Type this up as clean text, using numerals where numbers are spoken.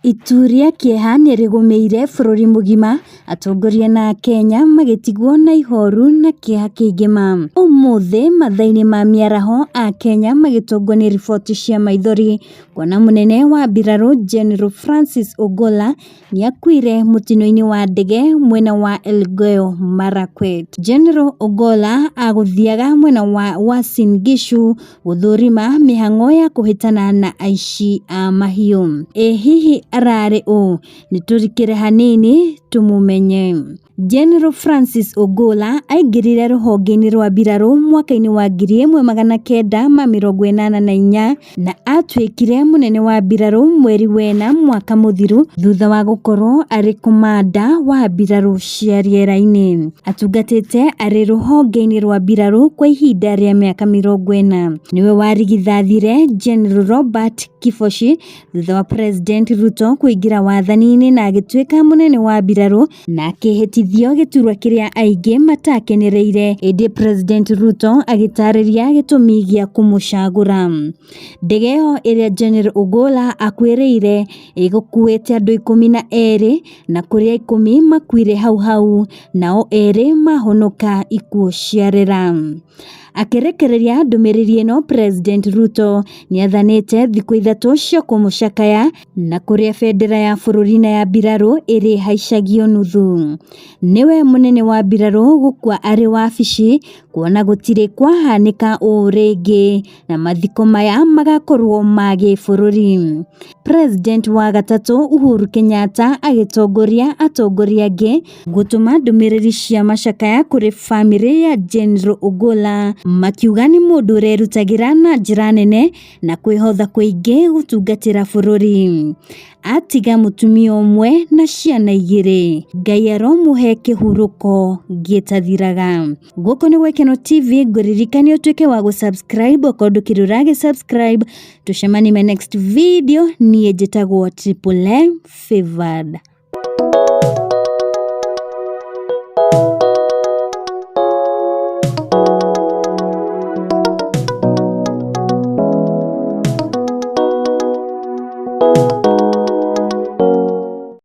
Ituria kĩeha nĩrĩgũmĩire bũrũri mũgima, atongoria na Kenya magĩtigwo na ihoru na kĩeha kĩingĩ ma. Ũmũthĩ mathaa-inĩ ma mĩaraho a Kenya magĩtũngwo nĩ riboti cia maithori kuona mũnene wa mbirarũ General Francis Ogolla nĩakuire mũtino-inĩ wa ndege mwena wa Elgeyo Marakwet. General Ogolla agũthiaga mwena wa Uasin Gishu gũthũrima mĩhang'o ya kũhĩtana na aici a mahiũ. Hihi ararĩ ũ? Nĩtũrikĩre hanini tũmũmenye. General Francis Ogolla aingĩrire rũhonge-inĩ rwa mbirarũ mwaka-inĩ wa 1984 na atuĩkire mũnene wa mbirarũ mweri wena mwaka mũthiru thutha wa gũkorwo arĩ komanda wa mbirarũ cia rĩera-inĩ. Atungatĩte arĩ rũhonge-inĩ rwa mbirarũ kwa ihinda rĩa mĩaka 40. Nĩwe warigithathire General Robert Kibochi thutha wa President Ruto kũingĩra wathani-inĩ na agĩtuĩka mũnene wa mbirarũ na akĩhĩtithio gĩturwa kĩrĩa aingĩ matakenereire, ĩndĩ President Ruto agĩtarĩria gĩtũmi gĩa kũmũcagũra. Ndege ĩyo ĩrĩa General Ogolla akuĩrĩire ĩgũkuĩte andũ 12 na kũrĩa 10 makuire hau nao 2 mahonoka ikuũ cia rĩra. Akĩrekereria ndũmĩrĩri ĩno, President Ruto nĩathanĩte thikũ 3 cia kũmũcakaya na kũrĩa bendera ya bũrũri na ya mbirarũ ĩrĩ haicagio nuthu. Nĩwe mũnene wa mbirarũ gũkua arĩ wabici kuona gũtirĩ kwahanĩka ũũ rĩngĩ na mathiko maya magakorwo ma gĩbũrũri. President wa gatatũ Uhuru Kenyatta agĩtongoria atongoria angĩ gũtũma ndũmĩrĩri cia macakaya kũrĩ bamĩrĩ ya General Ogolla, makiuga nĩ mũndũ ũrerutagĩra na njĩra nene na kwĩhotha kũingĩ gũtungatĩra bũrũri. Atiga mũtumia ũmwe na ciana 2. Ngai aromũhe kĩhurũko gĩtathiraga. Gũkũ nĩ Gwakeno TV, ngũririkania ũtuĩke wa gũsubscribe okorwo ndũkĩrĩ ũragĩsubscribe. Tũcemanie my next video. Niĩ njĩtagwo Triple M Favored.